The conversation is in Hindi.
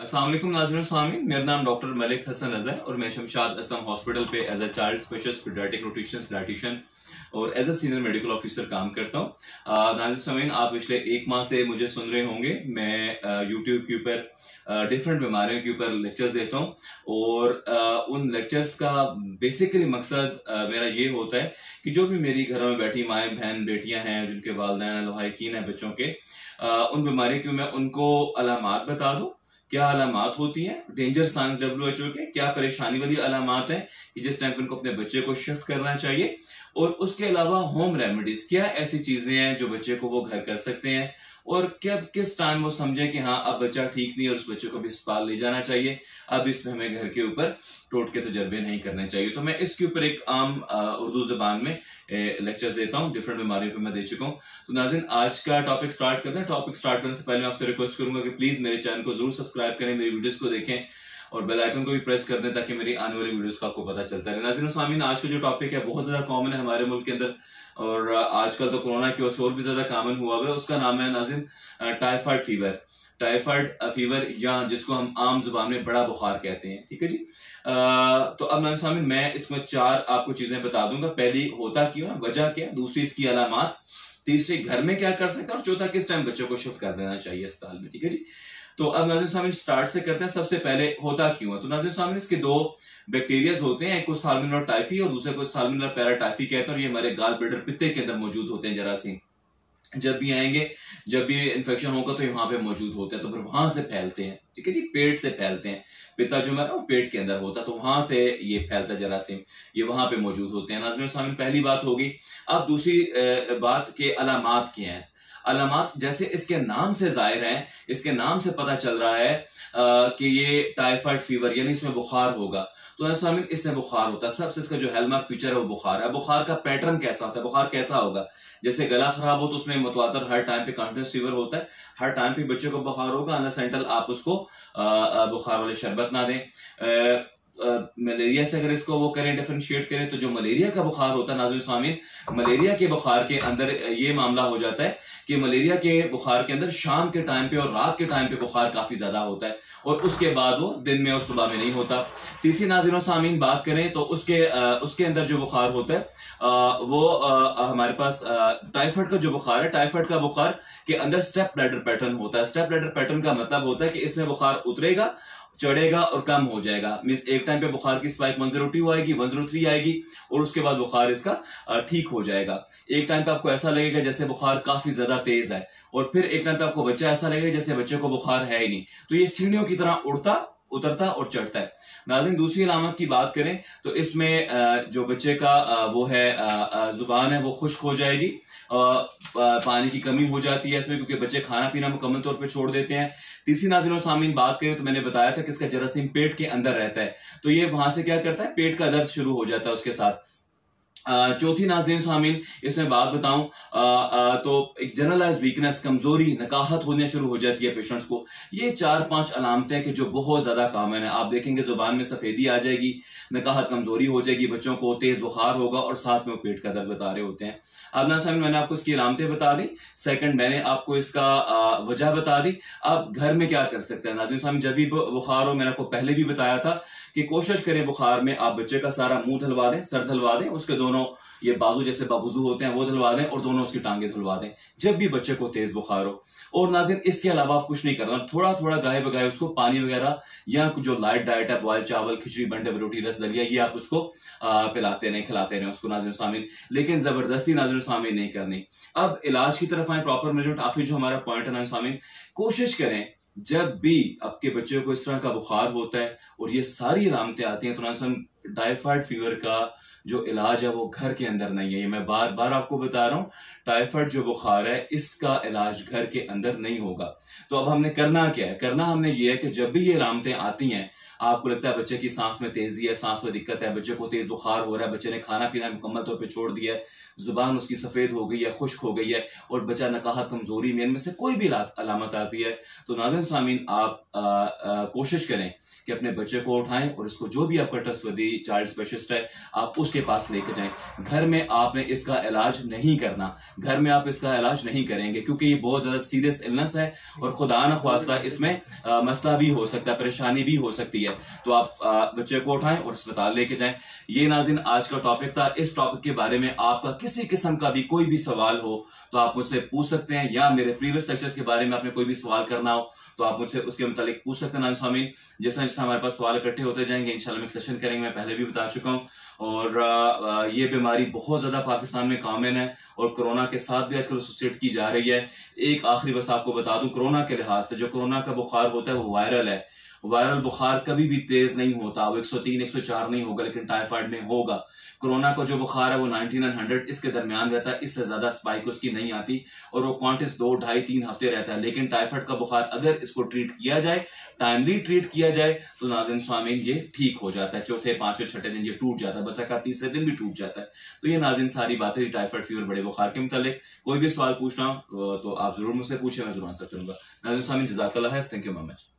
अस्सलाम वालेकुम नाज़रीन सामीन, मेरा नाम डॉक्टर मलिक हसन अजहर और मैं शमशाद असलम हॉस्पिटल पे as a child specialist paediatric nutritionist dietitian और as a senior medical officer काम करता हूँ। नाज़रीन सामीन, आप पिछले एक माह से मुझे सुन रहे होंगे। मैं यूट्यूब के ऊपर डिफरेंट बीमारियों के ऊपर लेक्चर्स देता हूँ और उन लेक्चर्स का बेसिकली मकसद मेरा ये होता है कि जो भी मेरी घरों में बैठी माएँ बहन बेटियां हैं जिनके वालिदैन लवाहिकीन हैं बच्चों के, उन बीमारियों की मैं उनको अलामात बता दूं, क्या अलामात होती हैं, डेंजर साइंस WHO के, क्या परेशानी वाली अलामात हैं कि जिस टाइम पे उनको अपने बच्चे को शिफ्ट करना चाहिए, और उसके अलावा होम रेमेडीज, क्या ऐसी चीजें हैं जो बच्चे को वो घर कर सकते हैं और क्या किस टाइम वो समझे कि हाँ अब बच्चा ठीक नहीं और उस बच्चे को भी अस्पताल ले जाना चाहिए, अब इसमें हमें घर के ऊपर टोटके तजर्बे नहीं करने चाहिए। तो मैं इसके ऊपर एक आम उर्दू जुबान में लेक्चर्स देता हूँ, डिफरेंट बीमारियों पे मैं दे चुका हूँ। तो नाज़रीन, आज का टॉपिक स्टार्ट करते हैं। टॉपिक स्टार्ट करने से पहले मैं आपसे रिक्वेस्ट करूंगा कि प्लीज मेरे चैनल को जरूर सब्सक्राइब करें, मेरी वीडियोस को देखें और बेल आइकन को भी प्रेस कर दें ताकि मेरी आने वाली वीडियोस का आपको पता चलता है। नाज़रीन सामीन, आज का जो टॉपिक है बहुत ज्यादा कॉमन है हमारे मुल्क के अंदर और आजकल तो कोरोना की वजह से और भी ज्यादा कॉमन हुआ है। उसका नाम है नाज़रीन टाइफाइड फीवर। टाइफाइड फीवर या जिसको हम आम जुबान में बड़ा बुखार कहते हैं, ठीक है जी। तो अब नाज़रीन सामीन, मैं इसमें 4 आपको चीजें बता दूंगा। पहली, होता क्यों है, वजह क्या, दूसरी इसकी अलामात, तीसरी घर में क्या कर सकते हैं और चौथा किस टाइम बच्चों को शिफ्ट कर देना चाहिए अस्पताल में, ठीक है जी। तो अब नाज़रीन सामीन स्टार्ट से करते हैं। सबसे पहले होता क्यों है। तो नाज़रीन सामीन, इसके 2 बैक्टीरियाज होते हैं, एक को साल्मोनेला टाइफी और दूसरे को साल्मोनेला पैराटाइफी कहते हैं और ये हमारे गाल ब्लैडर पित्ते के अंदर मौजूद होते हैं जरासीम। जब भी आएंगे, जब भी इन्फेक्शन होगा तो वहां पे मौजूद होते हैं, तो फिर वहां से फैलते हैं, ठीक है जी, पेट से फैलते हैं। पित्ता जो है वो पेट के अंदर होता है, तो वहां से ये फैलता है जरासीम, ये वहां पे मौजूद होते हैं। नाज़रीन सामीन, पहली बात होगी। अब दूसरी बात के अलामात क्या हैं। अलामात जैसे इसके नाम से जाहिर है, इसके नाम से पता चल रहा है कि ये टाइफाइड फीवर यानी इसमें बुखार होगा। तो सामीन, इसमें बुखार होता है, सबसे इसका जो हेलमार्क फीचर है वो बुखार है। बुखार का पैटर्न कैसा होता है, बुखार कैसा होगा, जैसे गला खराब हो तो उसमें मुतवातर हर टाइम पे कंटिन्यूस फीवर होता है, हर टाइम पे बच्चे को बुखार होगा अनलेस अनटिल आप उसको बुखार वाले शरबत ना दें। मलेरिया से अगर इसको वो करें, डिफरेंशिएट करें, तो जो मलेरिया का बुखार होता है नाज़रीन सामीन, मलेरिया के बुखार के अंदर ये मामला हो जाता है कि मलेरिया के बुखार के अंदर शाम के टाइम पे और रात के टाइम पे बुखार काफी ज्यादा होता है और उसके बाद वो दिन में और सुबह में नहीं होता। तीसरी नाज़रीन सामीन बात करें तो उसके अंदर जो बुखार होता है हमारे पास टाइफाइड का जो बुखार है, टाइफाइड का बुखार के अंदर स्टेप लैडर पैटर्न होता है। स्टेप लैडर पैटर्न का मतलब होता है कि इसमें बुखार उतरेगा, चढ़ेगा और कम हो जाएगा। मींस एक टाइम पे बुखार की स्पाइक 102 आएगी, 103 आएगी और उसके बाद बुखार इसका ठीक हो जाएगा। एक टाइम पे आपको ऐसा लगेगा जैसे बुखार काफी ज्यादा तेज है और फिर एक टाइम पे आपको बच्चा ऐसा लगेगा जैसे बच्चे को बुखार है ही नहीं। तो ये सीढ़ियों की तरह उड़ता, उतरता और चढ़ता है। नाज़रीन, दूसरी अलामत की बात करें तो इसमें जो बच्चे का वो है जुबान है वो खुश्क हो जाएगी, पानी की कमी हो जाती है इसमें क्योंकि बच्चे खाना पीना मुकम्मल तौर पे छोड़ देते हैं। तीसरी नाज़रीन सामीन बात करें तो मैंने बताया था कि इसका जरासीम पेट के अंदर रहता है, तो ये वहां से क्या करता है, पेट का दर्द शुरू हो जाता है उसके साथ। चौथी नाज़रीन सामीन इसमें बात बताऊं तो एक जनरलाइज वीकनेस, कमजोरी, नकाहत होने शुरू हो जाती है पेशेंट्स को। ये 4-5 अलामतें कि जो बहुत ज्यादा कॉमन है। आप देखेंगे जुबान में सफेदी आ जाएगी, नकाहत कमजोरी हो जाएगी, बच्चों को तेज बुखार होगा और साथ में वो पेट का दर्द बता रहे होते हैं। अब ना सामीन, मैंने आपको इसकी अलामतें बता दी, सेकंड मैंने आपको इसका वजह बता दी। अब घर में क्या कर सकते हैं नाज़रीन सामीन, जब भी बुखार हो, मैंने आपको पहले भी बताया था कि कोशिश करें बुखार में आप बच्चे का सारा मुंह धुलवा दें, सर धुलवा दें, उसके दोनों ये बाजू जैसे बाबूजू होते हैं वो धुलवा दें और दोनों उसकी टांगे धुलवा दें जब भी बच्चे को तेज बुखार हो। और नाज़रीन, इसके अलावा आप कुछ नहीं करना, थोड़ा थोड़ा गाहे बगाहे उसको पानी वगैरह या जो लाइट डाइट है, बॉयल चावल, खिचड़ी, बंडे, रोटी, रस, दलिया, ये आप उसको पिलाते रहें, खिलाते रहें उसको नाज़रीन सामीन, लेकिन जबरदस्ती नाज़रीन सामीन नहीं करनी। अब इलाज की तरफ आए, प्रॉपर मैनेजमेंट। आखिरी जो हमारा पॉइंट है नाज़रीन सामीन, कोशिश करें जब भी आपके बच्चे को इस तरह का बुखार होता है और ये सारी अलामतें आती हैं तो टाइफाइड फीवर का जो इलाज है वो घर के अंदर नहीं है। ये मैं बार बार आपको बता रहा हूं, टाइफाइड जो बुखार है इसका इलाज घर के अंदर नहीं होगा। तो अब हमने करना क्या है, करना हमने ये है कि जब भी ये अलामतें आती हैं आपको लगता है बच्चे की सांस में तेजी है, सांस में दिक्कत है, बच्चे को तेज बुखार हो रहा है, बच्चे ने खाना पीना मुकम्मल तौर पे छोड़ दिया है, जुबान उसकी सफेद हो गई है, खुश्क हो गई है और बच्चा नकाहत कमजोरी में इनमें से कोई भी अलामत आती है, तो नाज़रीन सामीन आप कोशिश करें कि अपने बच्चे को उठाएं और इसको जो भी आपका ट्रस्टवर्दी चाइल्ड स्पेशलिस्ट है आप उसके पास लेकर जाएं। घर में आपने इसका इलाज नहीं करना, घर में आप इसका इलाज नहीं करेंगे क्योंकि ये बहुत ज्यादा सीरियस इलनेस है और खुदा न ख्वास्ता इसमें मसला भी हो सकता है, परेशानी भी हो सकती है। तो आप बच्चे को उठाएं और अस्पताल लेके जाएं। ये नाज़रीन आज का टॉपिक था। इस टॉपिक के बारे में आपका किसी किस्म का भी कोई भी सवाल हो तो आप मुझसे पूछ सकते हैं, या मेरे प्रीवियस लेक्चर्स के बारे में आपने कोई भी सवाल करना हो तो आप मुझसे उसके मुतालिक पूछ सकते हैं नाज़रीन सामीन। जैसा जैसा हमारे पास सवाल इकट्ठे होते जाएंगे इंशाल्लाह हम एक सेशन करेंगे, मैं पहले भी बता चुका हूँ। और ये बीमारी बहुत ज्यादा पाकिस्तान में कॉमन है और कोरोना के साथ भी आजकल एसोसिएट की जा रही है। एक आखिरी बस आपको बता दूं, कोरोना के लिहाज से जो कोरोना का बुखार होता है वो वायरल है। वायरल बुखार कभी भी तेज नहीं होता, वो 103 104 नहीं होगा, लेकिन टाइफाइड में होगा। कोरोना का जो बुखार है वो 90 और 100 इसके दरमियान रहता है, इससे ज्यादा स्पाइक उसकी नहीं आती और वो क्वांटिस 2 ढाई 3 हफ्ते रहता है। लेकिन टाइफाइड का बुखार अगर इसको ट्रीट किया जाए, टाइमली ट्रीट किया जाए, तो नाज़रीन स्वामीन ये ठीक हो जाता है। चौथे पांचवें छठे दिन ये टूट जाता है, बस का तीसरे दिन भी टूट जाता है। तो ये नाज़रीन सारी बातें टाइफाइड फीवर बड़े बुखार के मुतालिक। कोई भी सवाल पूछना हो तो आप जरूर मुझसे पूछे, मैं जरूर आंसर करूंगा। नाज़रीन स्वामीन जज़ाकल्लाह खैर, थैंक यू वेरी मच।